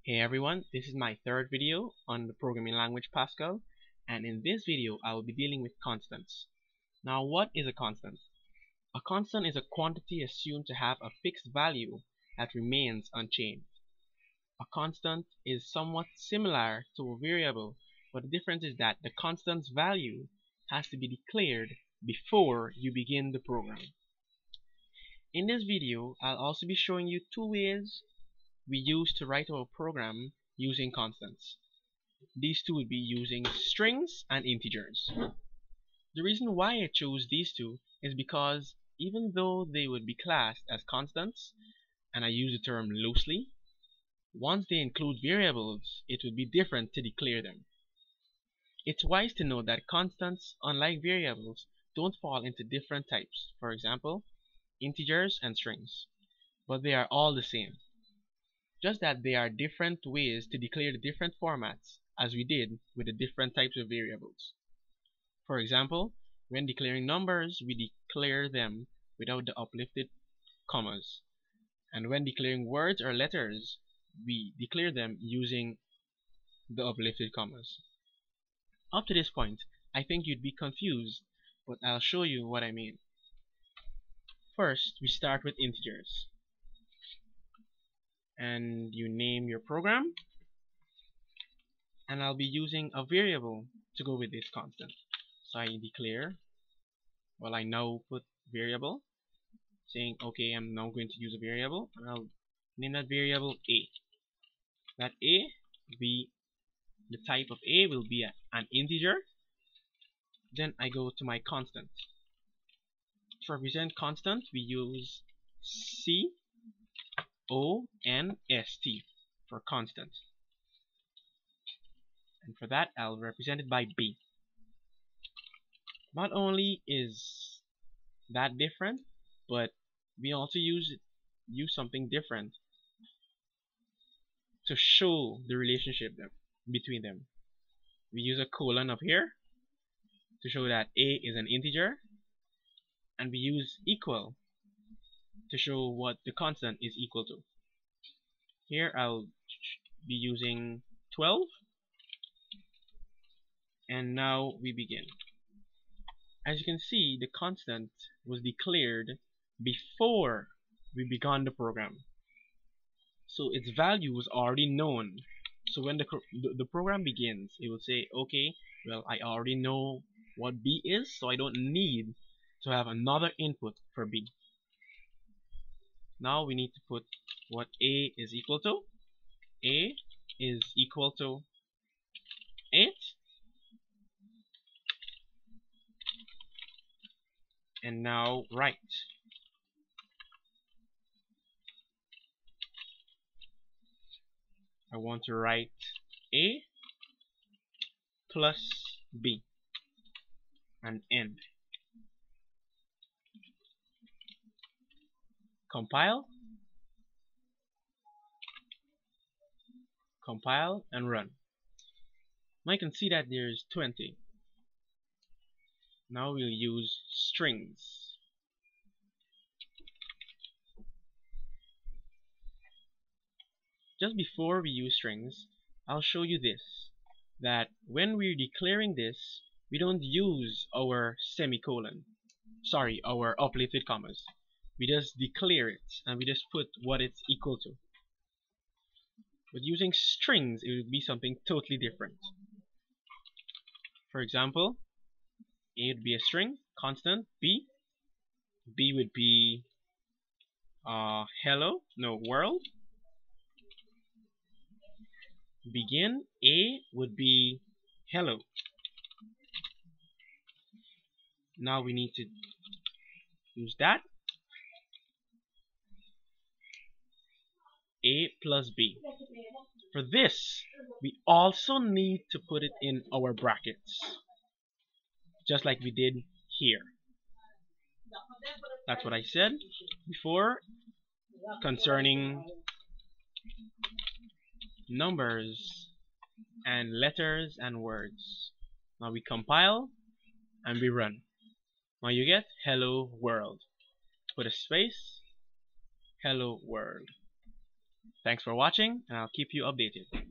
Hey everyone, this is my third video on the programming language Pascal, and in this video I will be dealing with constants. Now, what is a constant? A constant is a quantity assumed to have a fixed value that remains unchanged. A constant is somewhat similar to a variable, but the difference is that the constant's value has to be declared before you begin the program. In this video, I'll also be showing you two ways we use to write our program using constants. These two would be using strings and integers. The reason why I chose these two is because even though they would be classed as constants, and I use the term loosely, once they include variables, it would be different to declare them. It's wise to know that constants, unlike variables, don't fall into different types, for example, integers and strings, but they are all the same. Just that there are different ways to declare the different formats, as we did with the different types of variables. For example, when declaring numbers, we declare them without the uplifted commas. And when declaring words or letters, we declare them using the uplifted commas. Up to this point, I think you'd be confused, but I'll show you what I mean. First, we start with integers. And you name your program, and I'll be using a variable to go with this constant. So I declare, I now put variable, saying okay, I'm now going to use a variable, and I'll name that variable A. That A will be, the type of A will be an integer. Then I go to my constant. To represent constant, we use CONST for constant, and for that I'll represent it by B. Not only is that different, but we also use something different to show the relationship between them. We use a colon up here to show that A is an integer, and we use equal to show what the constant is equal to. Here I'll be using 12, and now we begin. As you can see, the constant was declared before we began the program, so its value was already known. So when the program begins, it will say, okay, well, I already know what B is, so I don't need to have another input for B. Now we need to put what A is equal to. A is equal to 8, and now write. I want to write A plus B and end. Compile and run. Now you can see that there's 20. Now we'll use strings. Just before we use strings, I'll show you this, that when we're declaring this, we don't use our semicolon, our uplifted commas. We just declare it, and we just put what it's equal to. But using strings, it would be something totally different. For example, A would be a string, constant, B. B would be world. Begin, A would be hello. Now we need to use that. A plus B. For this, we also need to put it in our brackets, just like we did here. That's what I said before concerning numbers and letters and words. Now we compile and we run. Now you get hello world. Put a space, hello world. Thanks for watching, and I'll keep you updated.